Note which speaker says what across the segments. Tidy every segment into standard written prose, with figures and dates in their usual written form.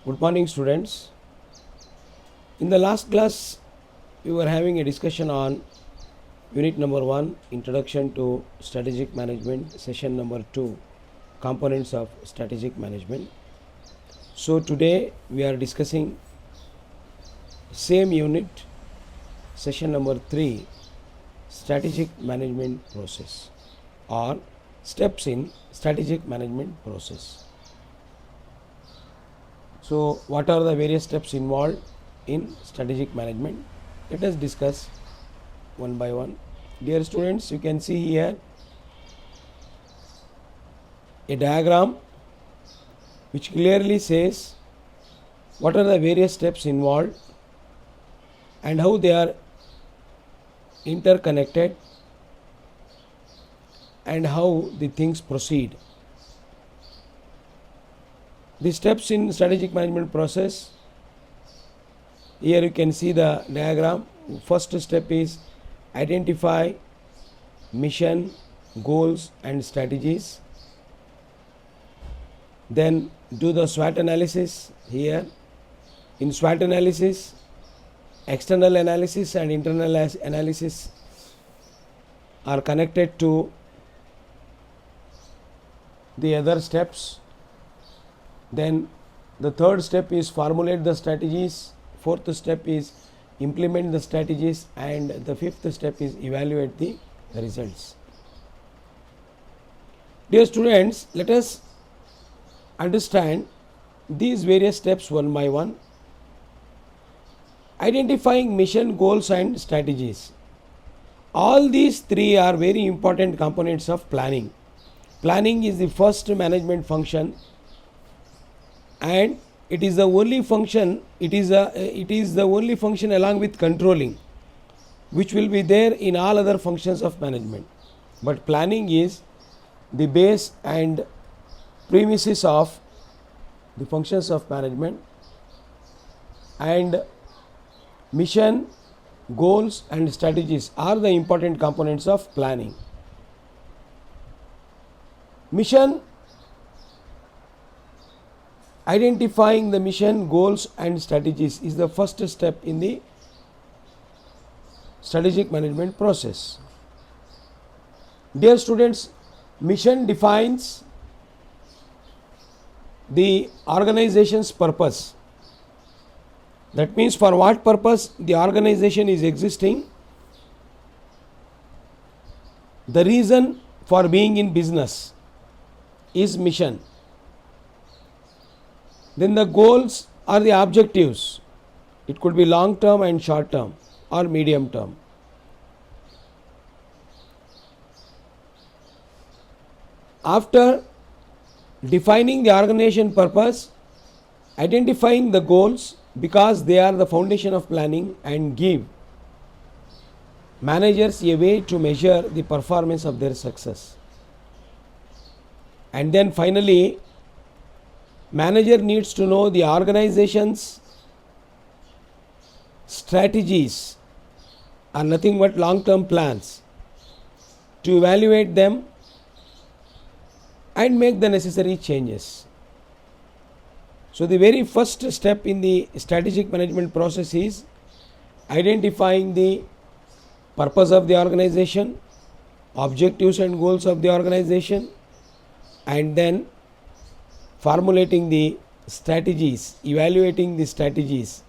Speaker 1: Good morning, students. In the last class, we were having a discussion on unit number 1, Introduction to Strategic Management, session number 2, Components of Strategic Management. So today we are discussing same unit, session number 3, Strategic Management Process or Steps in Strategic Management Process. So what are the various steps involved in strategic management? Let us discuss one by one. Dear students, you can see here a diagram which clearly says what are the various steps involved and how they are interconnected and how the things proceed. The steps in strategic management process, here you can see the diagram. First step is identify mission, goals and strategies. Then do the SWOT analysis here. In SWOT analysis, external analysis and internal analysis are connected to the other steps. Then the third step is formulate the strategies, fourth step is implement the strategies, and the fifth step is evaluate the results. Dear students, let us understand these various steps one by one. Identifying mission, goals and strategies. All these three are very important components of planning. Planning is the first management function, and it is the only function, it is the only function along with controlling which will be there in all other functions of management. But planning is the base and premises of the functions of management, and mission, goals and strategies are the important components of planning. Mission, identifying the mission, goals and strategies is the first step in the strategic management process. Dear students, mission defines the organization's purpose. That means for what purpose the organization is existing, the reason for being in business is mission. Then the goals are the objectives. It could be long term and short term or medium term. After defining the organization purpose, identifying the goals because they are the foundation of planning and give managers a way to measure the performance of their success. And then finally, manager needs to know the organization's strategies are nothing but long-term plans to evaluate them and make the necessary changes. So the very first step in the strategic management process is identifying the purpose of the organization, objectives and goals of the organization, and then formulating the strategies, evaluating the strategies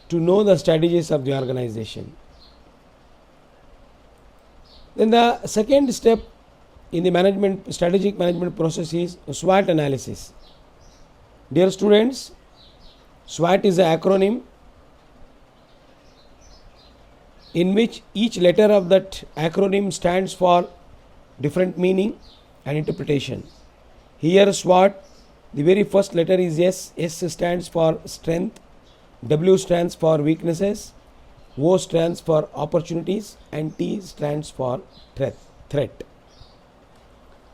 Speaker 1: to know the strategies of the organization. Then the second step in the strategic management process is SWOT analysis. Dear students, SWOT is an acronym in which each letter of that acronym stands for different meaning and interpretation. Here SWOT, the very first letter is S. S stands for strength, W stands for weaknesses, O stands for opportunities, and T stands for threat.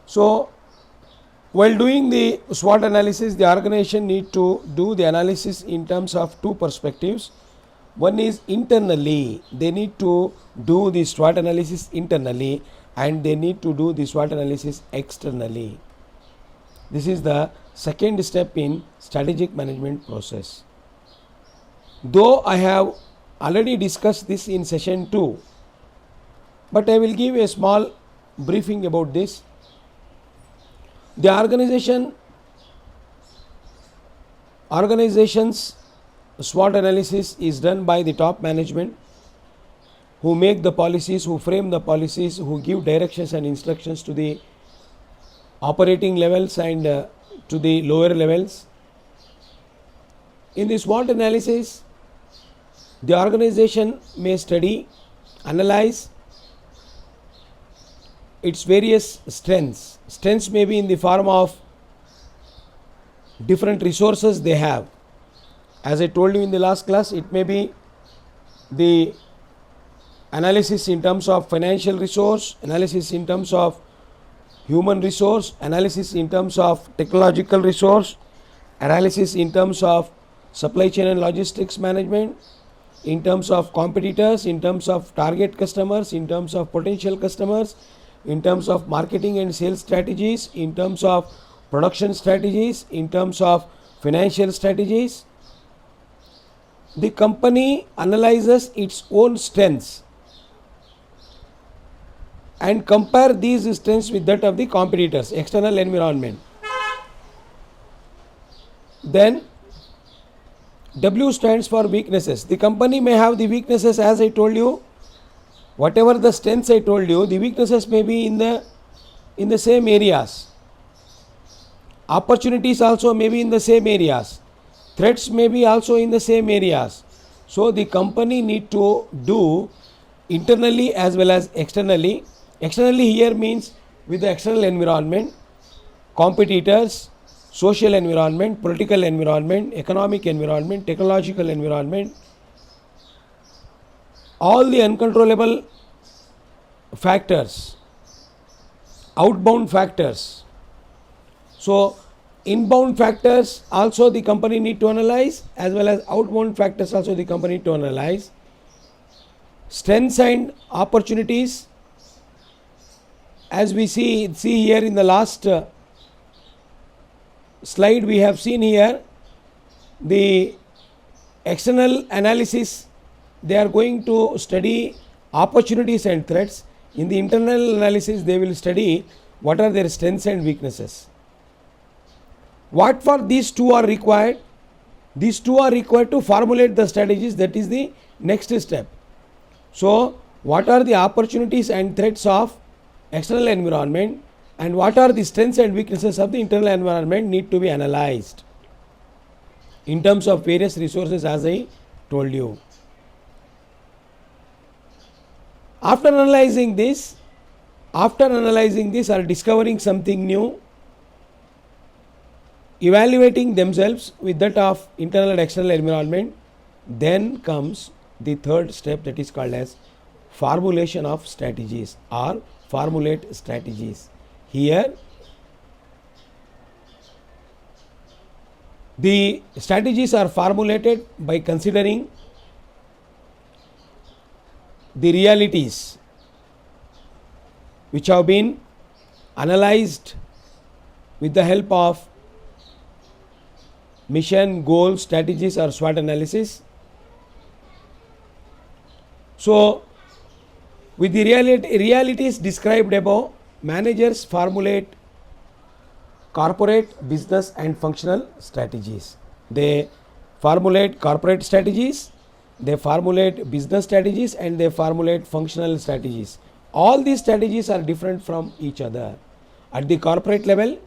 Speaker 1: So while doing the SWOT analysis, the organization need to do the analysis in terms of two perspectives. One is internally, they need to do the SWOT analysis internally, and they need to do the SWOT analysis externally. This is the second step in strategic management process. Though I have already discussed this in session 2, but I will give a small briefing about this. The organization's SWOT analysis is done by the top management, who make the policies, who frame the policies, who give directions and instructions to the operating levels and to the lower levels. In the SWOT analysis, the organization may study, analyze its various strengths. Strengths may be in the form of different resources they have. As I told you in the last class, it may be the analysis in terms of financial resource, analysis in terms of human resource, analysis in terms of technological resource, analysis in terms of supply chain and logistics management, in terms of competitors, in terms of target customers, in terms of potential customers, in terms of marketing and sales strategies, in terms of production strategies, in terms of financial strategies. The company analyzes its own strengths and compare these strengths with that of the competitors, external environment. Then W stands for weaknesses. The company may have the weaknesses, as I told you. Whatever the strengths I told you, the weaknesses may be in the same areas. Opportunities also may be in the same areas. Threats may be also in the same areas. So the company need to do internally as well as externally. Externally here means with the external environment, competitors, social environment, political environment, economic environment, technological environment, all the uncontrollable factors, outbound factors. So inbound factors also the company need to analyze, as well as outbound factors also the company need to analyze. Strengths and opportunities, as we see here in the last slide, we have seen here the external analysis. They are going to study opportunities and threats. In the internal analysis, they will study what are their strengths and weaknesses. What for these two are required? These two are required to formulate the strategies. That is the next step. So, what are the opportunities and threats of external environment, and what are the strengths and weaknesses of the internal environment need to be analyzed in terms of various resources, as I told you. After analyzing this or discovering something new, evaluating themselves with that of internal and external environment, then comes the third step, that is called as formulation of strategies or formulate strategies. Here the strategies are formulated by considering the realities which have been analyzed with the help of mission, goal, strategies or SWOT analysis. So, with the realities described above, managers formulate corporate, business and functional strategies. They formulate corporate strategies, they formulate business strategies, and they formulate functional strategies. All these strategies are different from each other at the corporate level,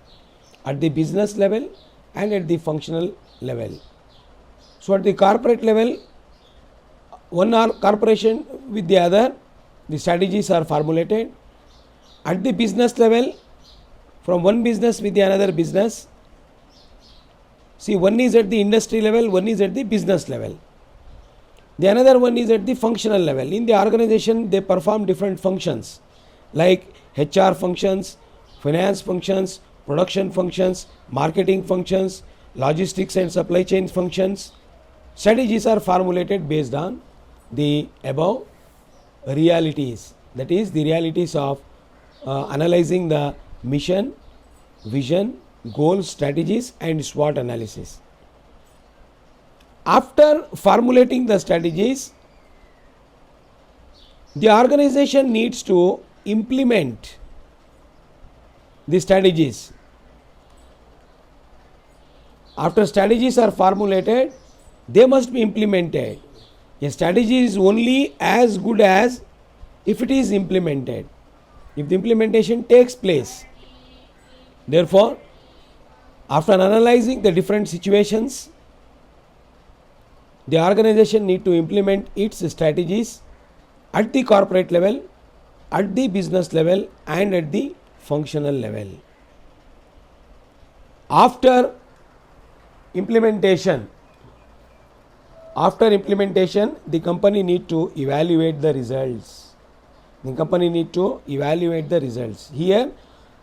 Speaker 1: at the business level and at the functional level. So at the corporate level, one corporation with the other, the strategies are formulated. At the business level, from one business with the another business, see, one is at the industry level, one is at the business level, the another one is at the functional level. In the organization, they perform different functions like HR functions, finance functions, production functions, marketing functions, logistics and supply chain functions. Strategies are formulated based on the above realities, that is the realities of analyzing the mission, vision, goals, strategies, and SWOT analysis. After formulating the strategies, the organization needs to implement the strategies. After strategies are formulated, they must be implemented. A strategy is only as good as if it is implemented, if the implementation takes place. Therefore, after analyzing the different situations, the organization need to implement its strategies at the corporate level, at the business level, and at the functional level. After implementation, the company need to evaluate the results. Here,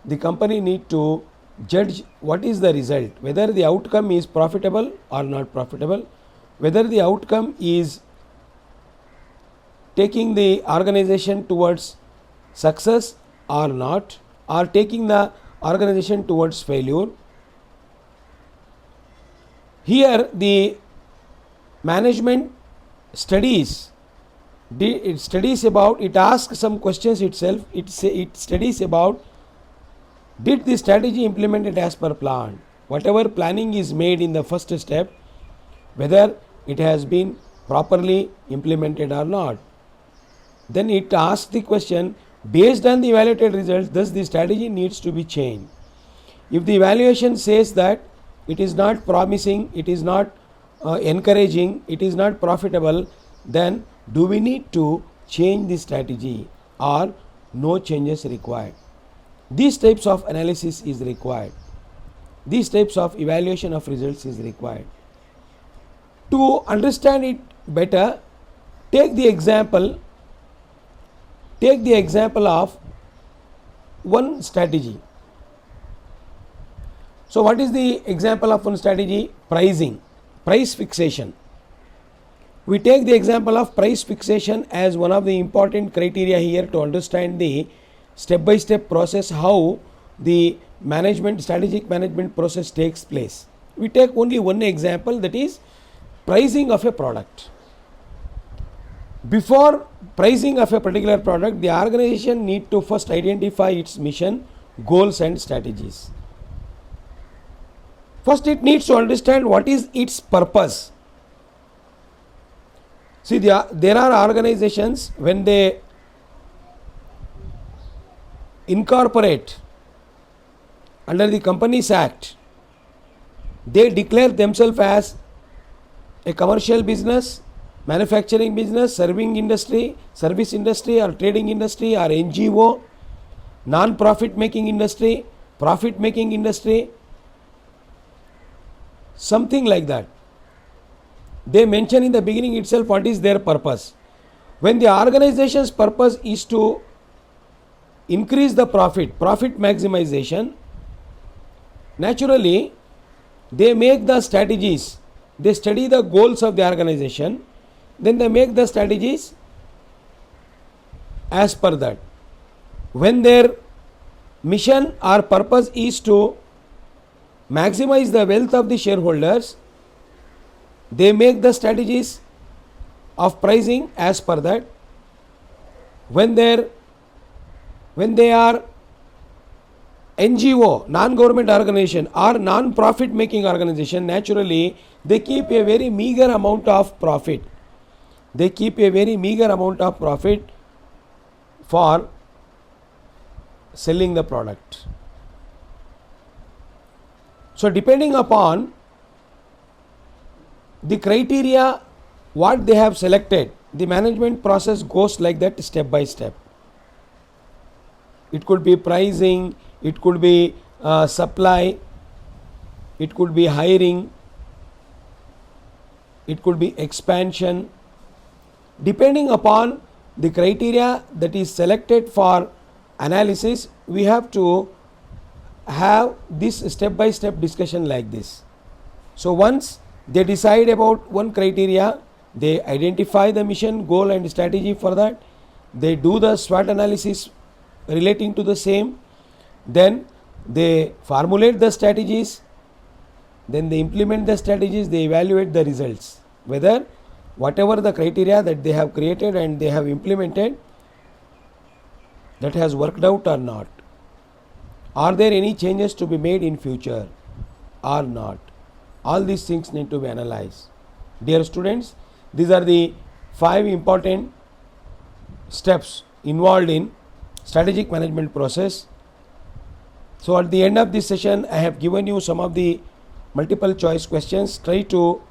Speaker 1: the company need to judge what is the result, whether the outcome is profitable or not profitable, whether the outcome is taking the organization towards success or not, or taking the organization towards failure. Here the management studies, it asks some questions itself. It studies about, did the strategy implemented as per plan? Whatever planning is made in the first step, whether it has been properly implemented or not. Then it asks the question, based on the evaluated results, thus the strategy needs to be changed. If the evaluation says that it is not promising, it is not encouraging, it is not profitable, then do we need to change the strategy or no changes required? These types of analysis is required. These types of evaluation of results is required. To understand it better, take the example of one strategy. So what is the example of one strategy? Pricing, price fixation. We take the example of price fixation as one of the important criteria here to understand the step-by-step process, how the strategic management process takes place. We take only one example, that is pricing of a product. Before pricing of a particular product, the organization need to first identify its mission, goals and strategies. First, it needs to understand what is its purpose. See, there are organizations, when they incorporate under the Companies Act, they declare themselves as a commercial business, manufacturing business, serving industry, service industry or trading industry or NGO, non-profit making industry, profit making industry, something like that. They mention in the beginning itself what is their purpose. When the organization's purpose is to increase the profit maximization, naturally they make the strategies, they study the goals of the organization, then they make the strategies as per that. When their mission or purpose is to maximize the wealth of the shareholders, they make the strategies of pricing as per that. When they are NGO, non-government organization or non-profit making organization, naturally they keep a very meager amount of profit. They keep a very meager amount of profit for selling the product. So depending upon the criteria what they have selected, the management process goes like that, step by step. It could be pricing, it could be supply, it could be hiring, it could be expansion. Depending upon the criteria that is selected for analysis, we have to have this step by step discussion like this. So once they decide about one criteria, they identify the mission, goal and strategy for that, they do the SWOT analysis relating to the same, then they formulate the strategies, then they implement the strategies, they evaluate the results, whether whatever the criteria that they have created and they have implemented, that has worked out or not. Are there any changes to be made in future or not? All these things need to be analyzed. Dear students, these are the 5 important steps involved in strategic management process. So at the end of this session, I have given you some of the multiple choice questions. Try to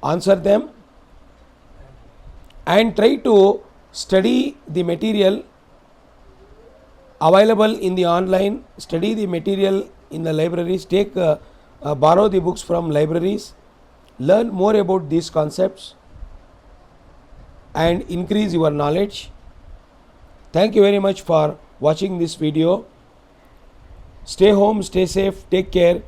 Speaker 1: answer them and try to study the material available in the online, study the material in the libraries, borrow the books from libraries, learn more about these concepts and increase your knowledge. Thank you very much for watching this video. Stay home, stay safe, take care.